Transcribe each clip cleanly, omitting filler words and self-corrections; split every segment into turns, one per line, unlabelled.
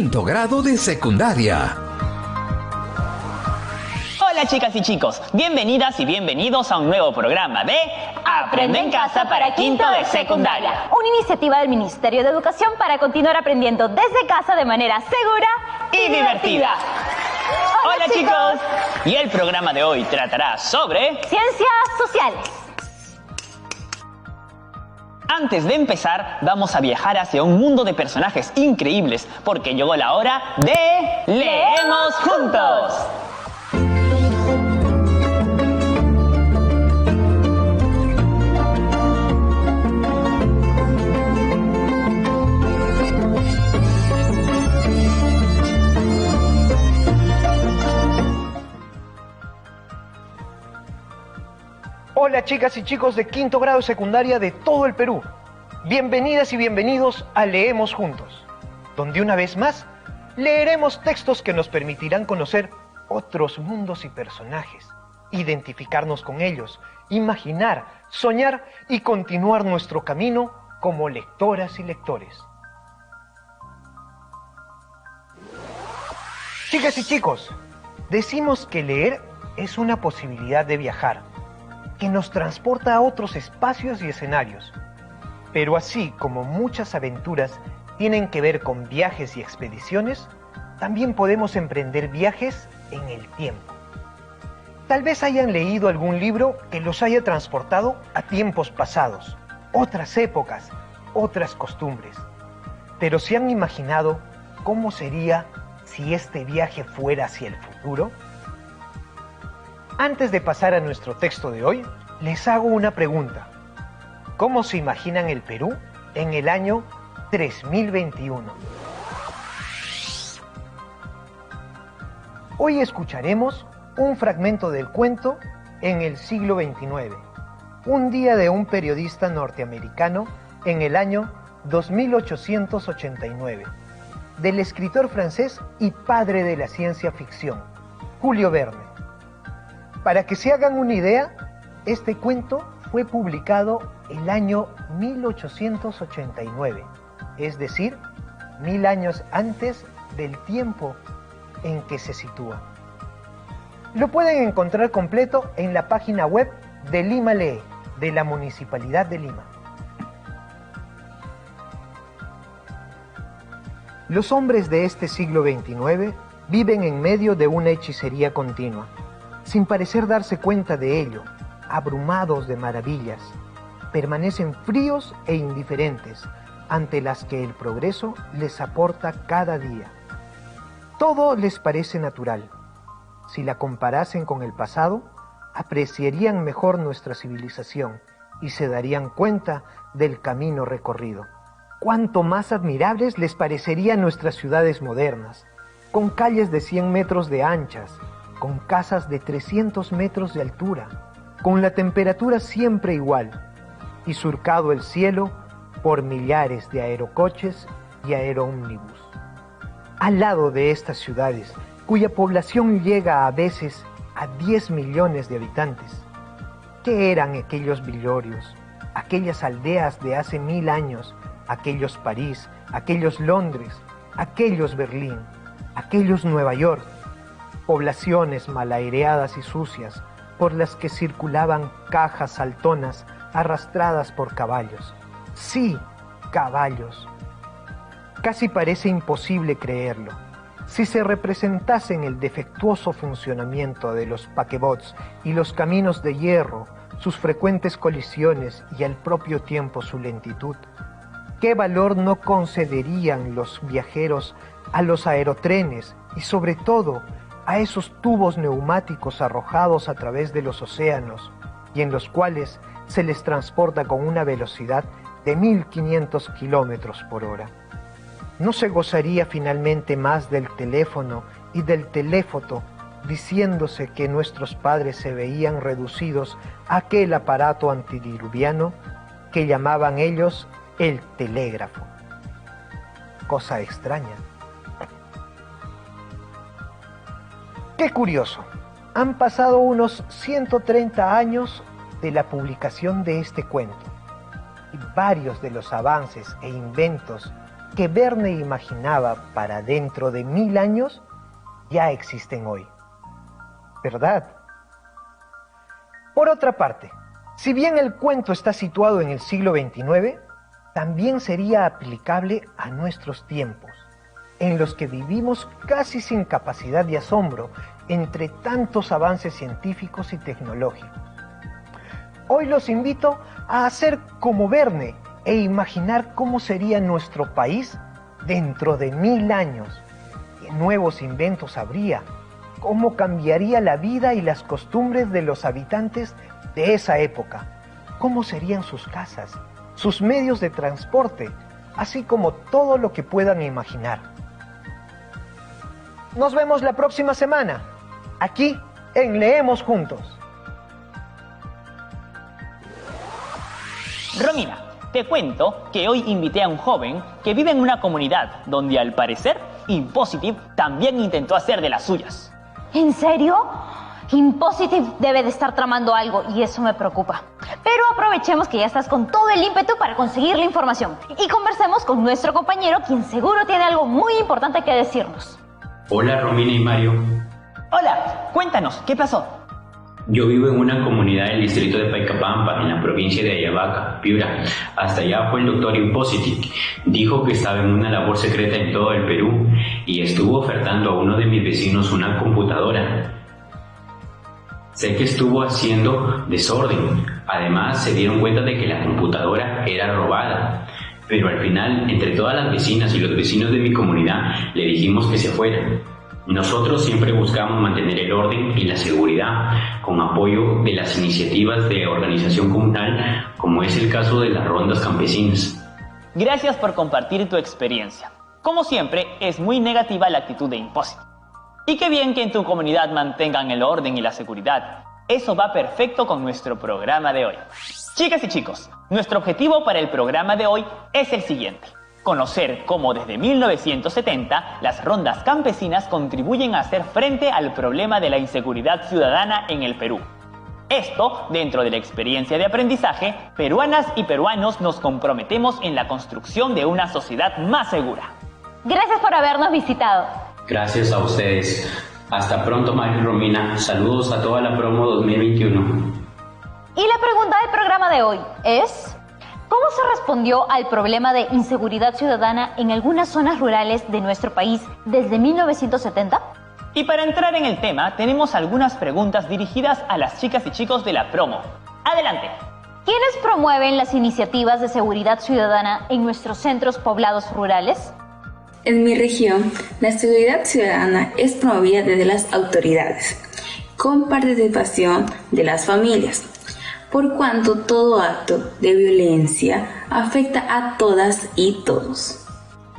quinto grado de secundaria.
Hola chicas y chicos, bienvenidas y bienvenidos a un nuevo programa de Aprende en Casa para quinto de secundaria.
Una iniciativa del Ministerio de Educación para continuar aprendiendo desde casa de manera segura
y divertida. Hola chicos, y el programa de hoy tratará sobre
ciencias sociales.
Antes de empezar, vamos a viajar hacia un mundo de personajes increíbles, porque llegó la hora de ¡Leemos Juntos!
Hola chicas y chicos de quinto grado de secundaria de todo el Perú. Bienvenidas y bienvenidos a Leemos Juntos, donde una vez más leeremos textos que nos permitirán conocer otros mundos y personajes, identificarnos con ellos, imaginar, soñar y continuar nuestro camino como lectoras y lectores. Chicas y chicos, decimos que leer es una posibilidad de viajar, que nos transporta a otros espacios y escenarios. Pero así como muchas aventuras tienen que ver con viajes y expediciones, también podemos emprender viajes en el tiempo. Tal vez hayan leído algún libro que los haya transportado a tiempos pasados, otras épocas, otras costumbres. Pero ¿se han imaginado cómo sería si este viaje fuera hacia el futuro? Antes de pasar a nuestro texto de hoy, les hago una pregunta. ¿Cómo se imaginan el Perú en el año 3021? Hoy escucharemos un fragmento del cuento En el siglo XXIX, un día de un periodista norteamericano en el año 2889, del escritor francés y padre de la ciencia ficción, Julio Verne. Para que se hagan una idea, este cuento fue publicado el año 1889, es decir, 1000 años antes del tiempo en que se sitúa. Lo pueden encontrar completo en la página web de Lima Lee, de la Municipalidad de Lima. Los hombres de este siglo XXIX viven en medio de una hechicería continua, sin parecer darse cuenta de ello, abrumados de maravillas, permanecen fríos e indiferentes ante las que el progreso les aporta cada día. Todo les parece natural. Si la comparasen con el pasado, apreciarían mejor nuestra civilización y se darían cuenta del camino recorrido. Cuánto más admirables les parecerían nuestras ciudades modernas, con calles de 100 metros de anchas, con casas de 300 metros de altura, con la temperatura siempre igual, y surcado el cielo por millares de aerocoches y aeroómnibus. Al lado de estas ciudades, cuya población llega a veces a 10 millones de habitantes, ¿qué eran aquellos villorios, aquellas aldeas de hace 1000 años, aquellos París, aquellos Londres, aquellos Berlín, aquellos Nueva York? Poblaciones malaireadas y sucias por las que circulaban cajas saltonas arrastradas por caballos. Sí, caballos. Casi parece imposible creerlo. Si se representasen el defectuoso funcionamiento de los paquebots y los caminos de hierro, sus frecuentes colisiones y al propio tiempo su lentitud, ¿qué valor no concederían los viajeros a los aerotrenes y sobre todo a esos tubos neumáticos arrojados a través de los océanos y en los cuales se les transporta con una velocidad de 1500 kilómetros por hora? ¿No se gozaría finalmente más del teléfono y del teléfoto, diciéndose que nuestros padres se veían reducidos a aquel aparato antidiluviano que llamaban ellos el telégrafo? Cosa extraña. ¡Qué curioso! Han pasado unos 130 años de la publicación de este cuento y varios de los avances e inventos que Verne imaginaba para dentro de 1000 años ya existen hoy. ¿Verdad? Por otra parte, si bien el cuento está situado en el siglo XXIX, también sería aplicable a nuestros tiempos, en los que vivimos casi sin capacidad de asombro entre tantos avances científicos y tecnológicos. Hoy los invito a hacer como Verne e imaginar cómo sería nuestro país dentro de 1000 años, qué nuevos inventos habría, cómo cambiaría la vida y las costumbres de los habitantes de esa época, cómo serían sus casas, sus medios de transporte, así como todo lo que puedan imaginar. Nos vemos la próxima semana, aquí en Leemos Juntos.
Romina, te cuento que hoy invité a un joven que vive en una comunidad donde al parecer Impositive también intentó hacer de las suyas.
¿En serio? Impositive debe de estar tramando algo y eso me preocupa. Pero aprovechemos que ya estás con todo el ímpetu para conseguir la información y conversemos con nuestro compañero, quien seguro tiene algo muy importante que decirnos.
Hola Romina y Mario.
Hola, cuéntanos, ¿qué pasó?
Yo vivo en una comunidad del distrito de Paicapampa, en la provincia de Ayabaca, Piura. Hasta allá fue el doctor Impositive. Dijo que estaba en una labor secreta en todo el Perú y estuvo ofertando a uno de mis vecinos una computadora. Sé que estuvo haciendo desorden. Además, se dieron cuenta de que la computadora era robada. Pero al final, entre todas las vecinas y los vecinos de mi comunidad, le dijimos que se fuera. Nosotros siempre buscamos mantener el orden y la seguridad con apoyo de las iniciativas de organización comunal, como es el caso de las rondas campesinas.
Gracias por compartir tu experiencia. Como siempre, es muy negativa la actitud de Impositive. Y qué bien que en tu comunidad mantengan el orden y la seguridad. Eso va perfecto con nuestro programa de hoy. Chicas y chicos, nuestro objetivo para el programa de hoy es el siguiente: conocer cómo desde 1970 las rondas campesinas contribuyen a hacer frente al problema de la inseguridad ciudadana en el Perú. Esto, dentro de la experiencia de aprendizaje, peruanas y peruanos nos comprometemos en la construcción de una sociedad más segura.
Gracias por habernos visitado.
Gracias a ustedes. Hasta pronto, Mario y Romina. Saludos a toda la promo 2021.
Y la pregunta del programa de hoy es: ¿cómo se respondió al problema de inseguridad ciudadana en algunas zonas rurales de nuestro país desde 1970?
Y para entrar en el tema, tenemos algunas preguntas dirigidas a las chicas y chicos de la promo. ¡Adelante!
¿Quiénes promueven las iniciativas de seguridad ciudadana en nuestros centros poblados rurales?
En mi región, la seguridad ciudadana es promovida desde las autoridades, con participación de las familias, por cuanto todo acto de violencia afecta a todas y todos.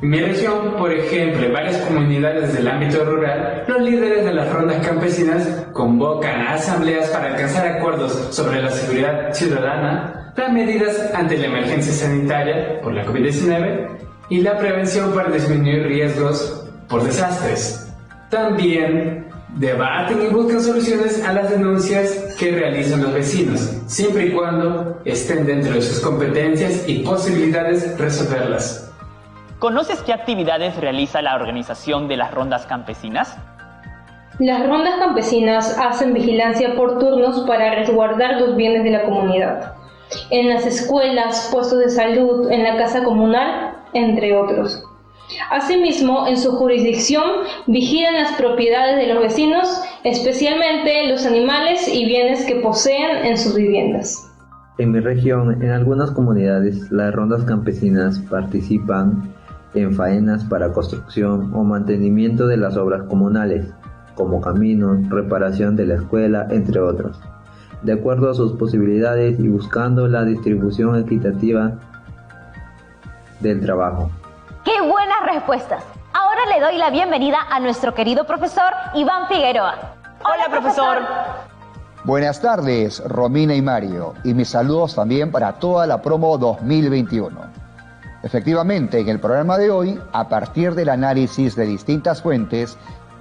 En mi región, por ejemplo, en varias comunidades del ámbito rural, los líderes de las rondas campesinas convocan a asambleas para alcanzar acuerdos sobre la seguridad ciudadana, las medidas ante la emergencia sanitaria por la COVID-19 y la prevención para disminuir riesgos por desastres. También debaten y buscan soluciones a las denuncias que realizan los vecinos, siempre y cuando estén dentro de sus competencias y posibilidades resolverlas.
¿Conoces qué actividades realiza la organización de las rondas campesinas?
Las rondas campesinas hacen vigilancia por turnos para resguardar los bienes de la comunidad, en las escuelas, puestos de salud, en la casa comunal, entre otros. Asimismo, en su jurisdicción vigilan las propiedades de los vecinos, especialmente los animales y bienes que poseen en sus viviendas.
En mi región, en algunas comunidades, las rondas campesinas participan en faenas para construcción o mantenimiento de las obras comunales, como caminos, reparación de la escuela, entre otros, de acuerdo a sus posibilidades y buscando la distribución equitativa del trabajo.
¡Qué buenas respuestas! Ahora le doy la bienvenida a nuestro querido profesor Iván Figueroa.
¡Hola, profesor!
Buenas tardes, Romina y Mario, y mis saludos también para toda la promo 2021. Efectivamente, en el programa de hoy, a partir del análisis de distintas fuentes,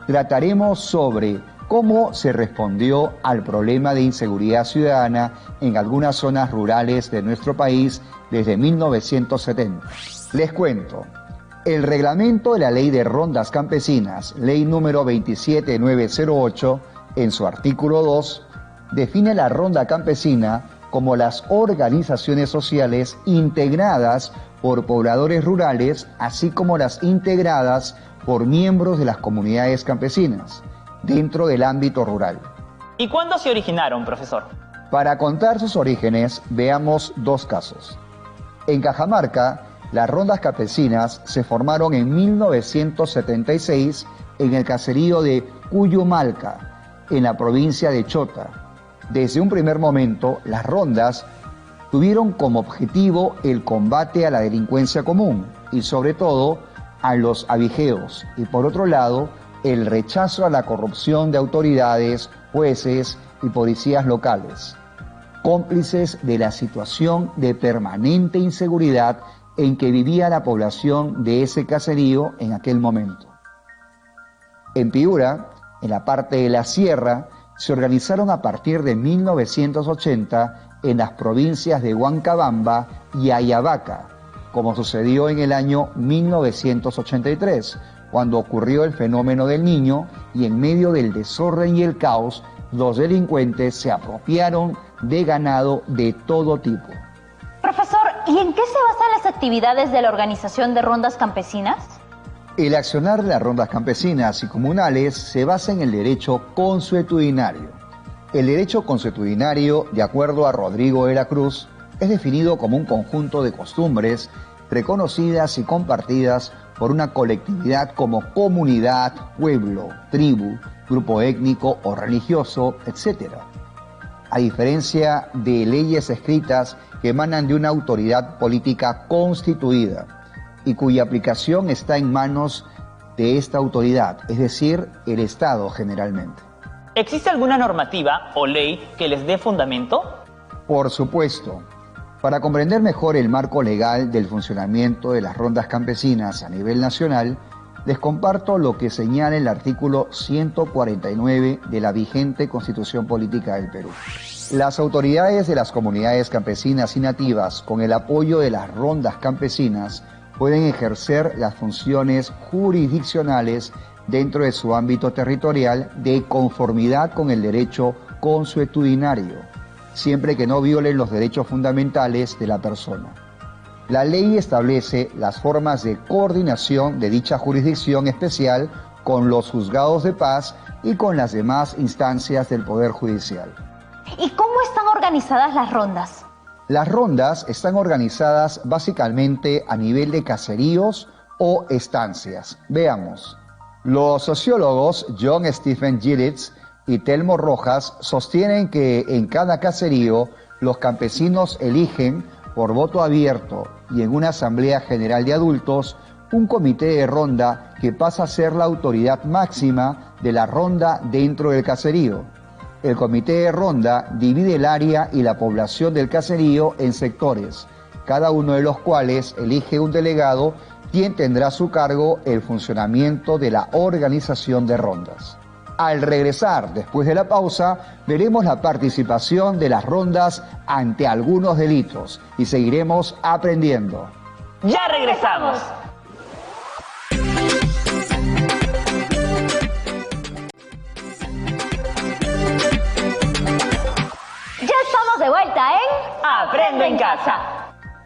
trataremos sobre cómo se respondió al problema de inseguridad ciudadana en algunas zonas rurales de nuestro país desde 1970. Les cuento, El reglamento de la Ley de Rondas Campesinas, Ley número 27908, en su artículo 2, define la ronda campesina como las organizaciones sociales integradas por pobladores rurales, así como las integradas por miembros de las comunidades campesinas, dentro del ámbito rural.
¿Y cuándo se originaron, profesor?
Para contar sus orígenes, veamos dos casos. En Cajamarca, las rondas campesinas se formaron en 1976 en el caserío de Cuyumalca, en la provincia de Chota. Desde un primer momento, las rondas tuvieron como objetivo el combate a la delincuencia común y sobre todo a los abigeos, y por otro lado, el rechazo a la corrupción de autoridades, jueces y policías locales, cómplices de la situación de permanente inseguridad en que vivía la población de ese caserío en aquel momento. En Piura, en la parte de la sierra, se organizaron a partir de 1980 en las provincias de Huancabamba y Ayabaca, como sucedió en el año 1983, cuando ocurrió el fenómeno del Niño y en medio del desorden y el caos, los delincuentes se apropiaron de ganado de todo tipo.
Profesor, ¿y en qué se basan las actividades de la organización de rondas campesinas?
El accionar de las rondas campesinas y comunales se basa en el derecho consuetudinario. El derecho consuetudinario, de acuerdo a Rodrigo de la Cruz, es definido como un conjunto de costumbres reconocidas y compartidas por una colectividad como comunidad, pueblo, tribu, grupo étnico o religioso, etc. A diferencia de leyes escritas que emanan de una autoridad política constituida y cuya aplicación está en manos de esta autoridad, es decir, el Estado generalmente.
¿Existe alguna normativa o ley que les dé fundamento?
Por supuesto. Para comprender mejor el marco legal del funcionamiento de las rondas campesinas a nivel nacional, les comparto lo que señala el artículo 149 de la vigente Constitución Política del Perú. Las autoridades de las comunidades campesinas y nativas, con el apoyo de las rondas campesinas, pueden ejercer las funciones jurisdiccionales dentro de su ámbito territorial de conformidad con el derecho consuetudinario, siempre que no violen los derechos fundamentales de la persona. La ley establece las formas de coordinación de dicha jurisdicción especial con los juzgados de paz y con las demás instancias del Poder Judicial.
¿Y cómo están organizadas las rondas?
Las rondas están organizadas básicamente a nivel de caseríos o estancias. Veamos. Los sociólogos John Stephen Gillitz y Telmo Rojas sostienen que en cada caserío los campesinos eligen por voto abierto y en una asamblea general de adultos un comité de ronda que pasa a ser la autoridad máxima de la ronda dentro del caserío. El comité de ronda divide el área y la población del caserío en sectores, cada uno de los cuales elige un delegado quien tendrá a su cargo el funcionamiento de la organización de rondas. Al regresar, después de la pausa, veremos la participación de las rondas ante algunos delitos y seguiremos aprendiendo.
¡Ya regresamos!
Ya estamos de vuelta en
¡Aprendo en casa!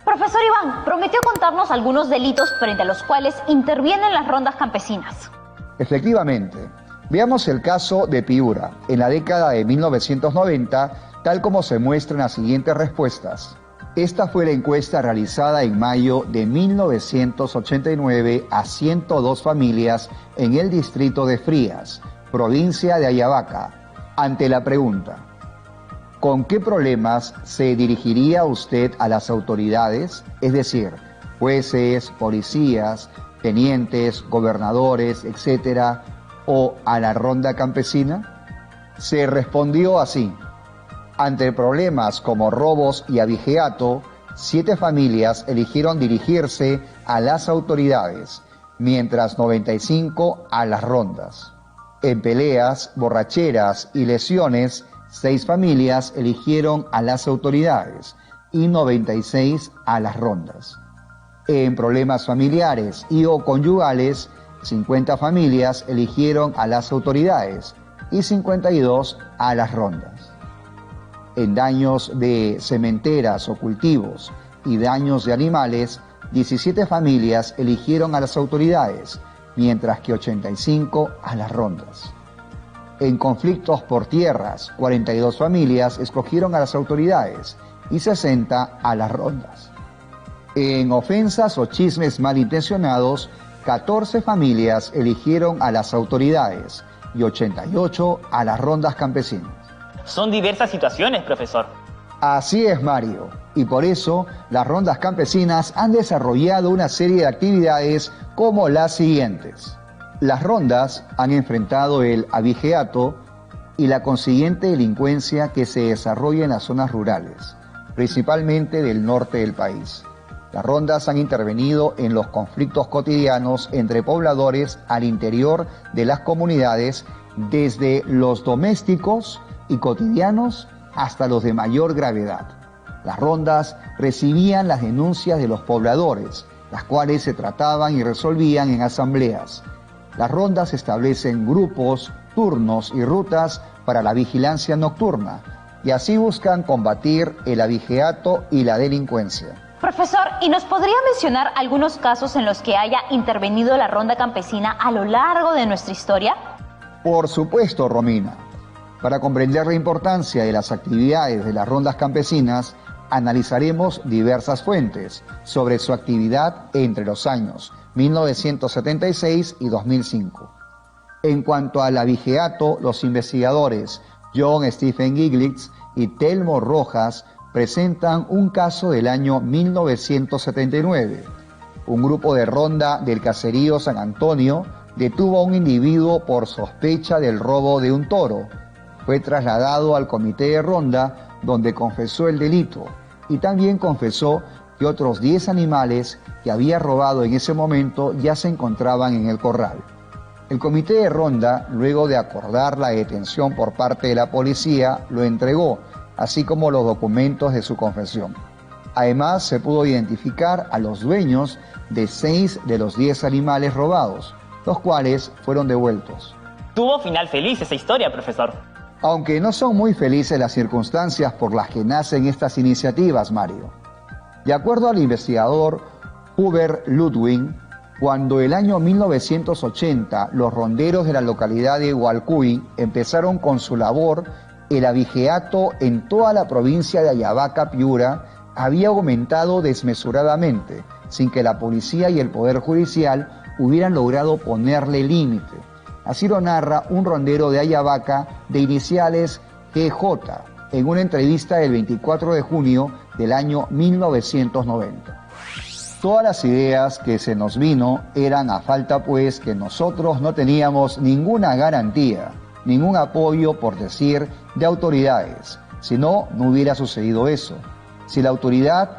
Profesor Iván, prometió contarnos algunos delitos frente a los cuales intervienen las rondas campesinas.
Efectivamente. Veamos el caso de Piura, en la década de 1990, tal como se muestra en las siguientes respuestas. Esta fue la encuesta realizada en mayo de 1989 a 102 familias en el distrito de Frías, provincia de Ayabaca, ante la pregunta: ¿con qué problemas se dirigiría usted a las autoridades? Es decir, jueces, policías, tenientes, gobernadores, etcétera, o a la ronda campesina? Se respondió así: ante problemas como robos y abigeato, 7 familias eligieron dirigirse a las autoridades, mientras 95 a las rondas. En peleas, borracheras y lesiones, 6 familias eligieron a las autoridades y 96 a las rondas. En problemas familiares y o conyugales, 50 familias eligieron a las autoridades y 52 a las rondas. En daños de cementeras o cultivos y daños de animales, 17 familias eligieron a las autoridades, mientras que 85 a las rondas. En conflictos por tierras, 42 familias escogieron a las autoridades y 60 a las rondas. En ofensas o chismes malintencionados, 14 familias eligieron a las autoridades y 88 a las rondas campesinas.
Son diversas situaciones, profesor.
Así es, Mario, y por eso las rondas campesinas han desarrollado una serie de actividades como las siguientes. Las rondas han enfrentado el abigeato y la consiguiente delincuencia que se desarrolla en las zonas rurales, principalmente del norte del país. Las rondas han intervenido en los conflictos cotidianos entre pobladores al interior de las comunidades, desde los domésticos y cotidianos hasta los de mayor gravedad. Las rondas recibían las denuncias de los pobladores, las cuales se trataban y resolvían en asambleas. Las rondas establecen grupos, turnos y rutas para la vigilancia nocturna y así buscan combatir el abigeato y la delincuencia.
Profesor, ¿y nos podría mencionar algunos casos en los que haya intervenido la ronda campesina a lo largo de nuestra historia?
Por supuesto, Romina. Para comprender la importancia de las actividades de las rondas campesinas, analizaremos diversas fuentes sobre su actividad entre los años 1976 y 2005. En cuanto al abigeato, los investigadores John Stephen Giglitz y Telmo Rojas presentan un caso del año 1979. Un grupo de ronda del caserío San Antonio detuvo a un individuo por sospecha del robo de un toro. Fue trasladado al comité de ronda, donde confesó el delito y también confesó que otros 10 animales que había robado en ese momento ya se encontraban en el corral. El comité de ronda, luego de acordar la detención por parte de la policía, lo entregó, así como los documentos de su confesión. Además, se pudo identificar a los dueños de 6 de los 10 animales robados, los cuales fueron devueltos.
Tuvo final feliz esa historia, profesor.
Aunque no son muy felices las circunstancias por las que nacen estas iniciativas, Mario. De acuerdo al investigador Hubert Ludwig, cuando el año 1980 los ronderos de la localidad de Hualcuy empezaron con su labor, el abigeato en toda la provincia de Ayabaca, Piura, había aumentado desmesuradamente, sin que la policía y el Poder Judicial hubieran logrado ponerle límite. Así lo narra un rondero de Ayabaca de iniciales GJ en una entrevista del 24 de junio del año 1990. Todas las ideas que se nos vino eran a falta pues que nosotros no teníamos ninguna garantía, ningún apoyo por decir de autoridades, si no, no hubiera sucedido eso. Si la autoridad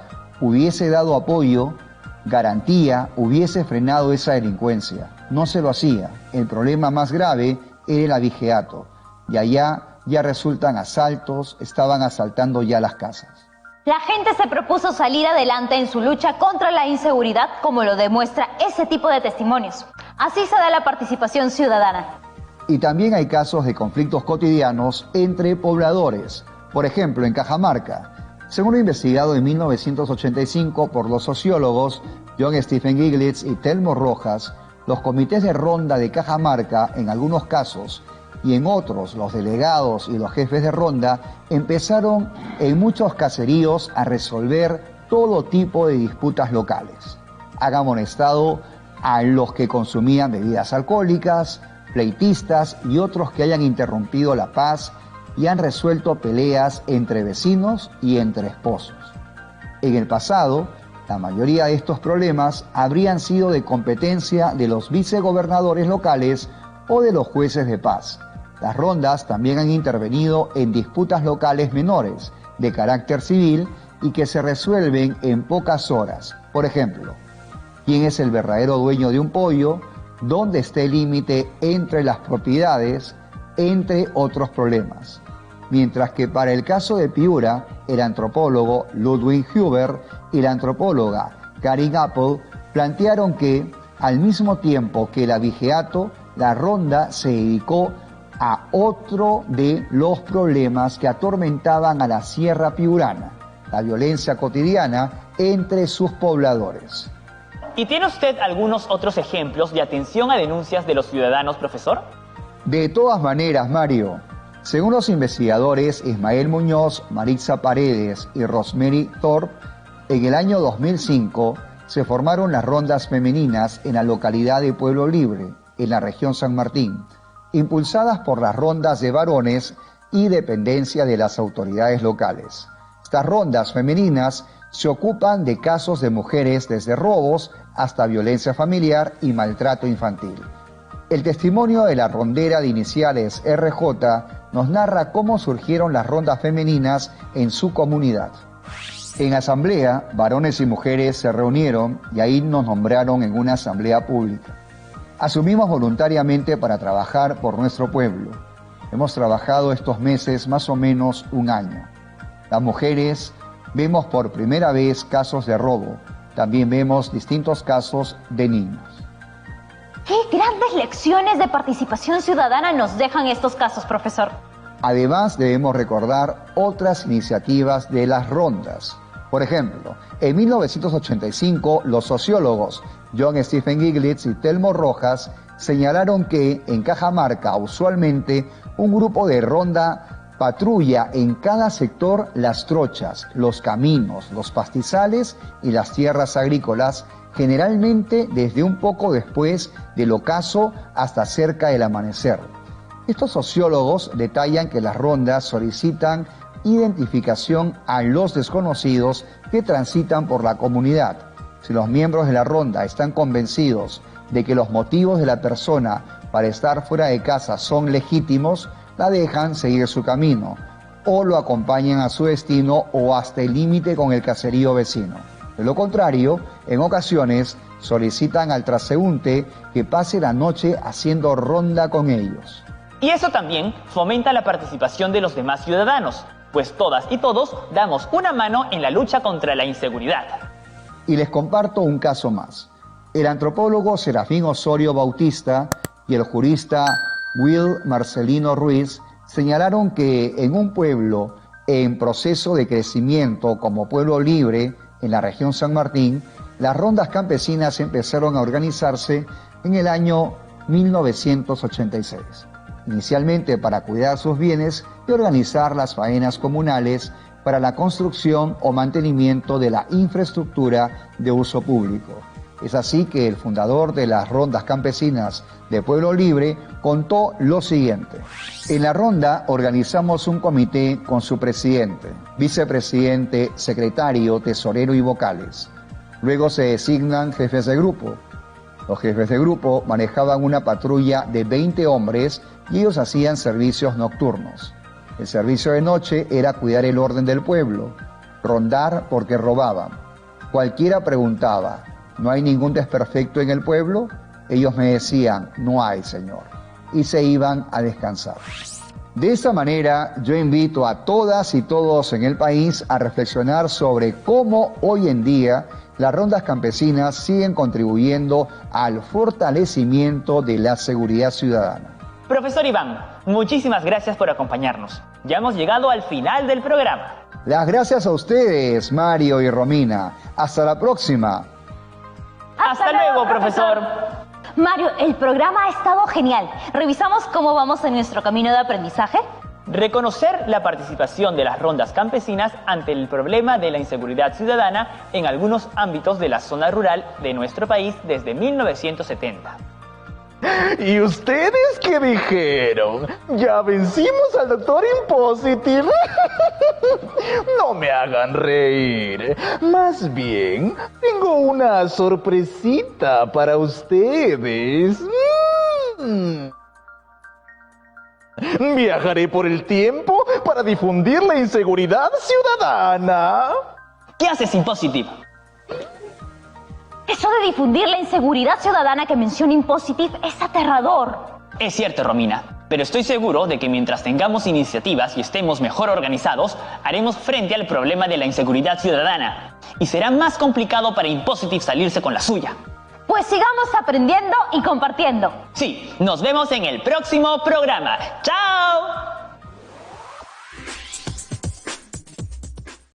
hubiese dado apoyo, garantía, hubiese frenado esa delincuencia. No se lo hacía. El problema más grave era el abigeato. Y allá ya resultan asaltos, estaban asaltando ya las casas.
La gente se propuso salir adelante en su lucha contra la inseguridad, como lo demuestra ese tipo de testimonios. Así se da la participación ciudadana.
Y también hay casos de conflictos cotidianos entre pobladores. Por ejemplo, en Cajamarca, según lo investigado en 1985 por los sociólogos John Stephen Giglitz y Telmo Rojas, los comités de ronda de Cajamarca, en algunos casos, y en otros, los delegados y los jefes de ronda, empezaron en muchos caseríos a resolver todo tipo de disputas locales. Han amonestado a los que consumían bebidas alcohólicas, pleitistas y otros que hayan interrumpido la paz y han resuelto peleas entre vecinos y entre esposos. En el pasado, la mayoría de estos problemas habrían sido de competencia de los vicegobernadores locales o de los jueces de paz. Las rondas también han intervenido en disputas locales menores, de carácter civil y que se resuelven en pocas horas. Por ejemplo, ¿quién es el verdadero dueño de un pollo? ¿Dónde está el límite entre las propiedades? Entre otros problemas. Mientras que para el caso de Piura, el antropólogo Ludwig Huber y la antropóloga Karin Apple, plantearon que, al mismo tiempo que la Vigiato, la Ronda se dedicó a otro de los problemas que atormentaban a la Sierra Piurana, la violencia cotidiana entre sus pobladores.
¿Y tiene usted algunos otros ejemplos de atención a denuncias de los ciudadanos, profesor?
De todas maneras, Mario, según los investigadores Ismael Muñoz, Maritza Paredes y Rosemary Thorpe, en el año 2005 se formaron las rondas femeninas en la localidad de Pueblo Libre, en la región San Martín, impulsadas por las rondas de varones y dependencia de las autoridades locales. Estas rondas femeninas se ocupan de casos de mujeres desde robos hasta violencia familiar y maltrato infantil. El testimonio de la rondera de iniciales RJ nos narra cómo surgieron las rondas femeninas en su comunidad. En asamblea, varones y mujeres se reunieron y ahí nos nombraron en una asamblea pública. Asumimos voluntariamente para trabajar por nuestro pueblo. Hemos trabajado estos meses más o menos un año. Las mujeres vemos por primera vez casos de robo. También vemos distintos casos de niños.
¡Qué grandes lecciones de participación ciudadana nos dejan estos casos, profesor!
Además, debemos recordar otras iniciativas de las rondas. Por ejemplo, en 1985, los sociólogos John Stephen Giglitz y Telmo Rojas señalaron que en Cajamarca, usualmente, un grupo de ronda patrulla en cada sector las trochas, los caminos, los pastizales y las tierras agrícolas, generalmente desde un poco después del ocaso hasta cerca del amanecer. Estos sociólogos detallan que las rondas solicitan identificación a los desconocidos que transitan por la comunidad. Si los miembros de la ronda están convencidos de que los motivos de la persona para estar fuera de casa son legítimos, la dejan seguir su camino o lo acompañan a su destino o hasta el límite con el caserío vecino. De lo contrario, en ocasiones solicitan al transeúnte que pase la noche haciendo ronda con ellos.
Y eso también fomenta la participación de los demás ciudadanos, pues todas y todos damos una mano en la lucha contra la inseguridad.
Y les comparto un caso más. El antropólogo Serafín Osorio Bautista y el jurista Will Marcelino Ruiz señalaron que en un pueblo en proceso de crecimiento como Pueblo Libre, en la región San Martín, las rondas campesinas empezaron a organizarse en el año 1986. Inicialmente para cuidar sus bienes y organizar las faenas comunales para la construcción o mantenimiento de la infraestructura de uso público. Es así que el fundador de las rondas campesinas de Pueblo Libre contó lo siguiente. En la ronda organizamos un comité con su presidente, vicepresidente, secretario, tesorero y vocales. Luego se designan jefes de grupo. Los jefes de grupo manejaban una patrulla de 20 hombres y ellos hacían servicios nocturnos. El servicio de noche era cuidar el orden del pueblo, rondar porque robaban. Cualquiera preguntaba, ¿no hay ningún desperfecto en el pueblo? Ellos me decían, no hay, señor. Y se iban a descansar. De esta manera, yo invito a todas y todos en el país a reflexionar sobre cómo hoy en día las rondas campesinas siguen contribuyendo al fortalecimiento de la seguridad ciudadana.
Profesor Iván, muchísimas gracias por acompañarnos. Ya hemos llegado al final del programa.
Las gracias a ustedes, Mario y Romina. Hasta la próxima.
Hasta luego, profesor.
Mario, el programa ha estado genial. ¿Revisamos cómo vamos en nuestro camino de aprendizaje?
Reconocer la participación de las rondas campesinas ante el problema de la inseguridad ciudadana en algunos ámbitos de la zona rural de nuestro país desde 1970.
¿Y ustedes qué dijeron? ¿Ya vencimos al Dr. Impositive? No me hagan reír. Más bien, tengo una sorpresita para ustedes. Viajaré por el tiempo para difundir la inseguridad ciudadana.
¿Qué haces, Impositive?
Eso de difundir la inseguridad ciudadana que menciona Impositive es aterrador.
Es cierto, Romina, Pero estoy seguro de que mientras tengamos iniciativas y estemos mejor organizados, haremos frente al problema de la inseguridad ciudadana. Y será más complicado para Impositive salirse con la suya.
Pues sigamos aprendiendo y compartiendo.
Sí, nos vemos en el próximo programa. ¡Chao!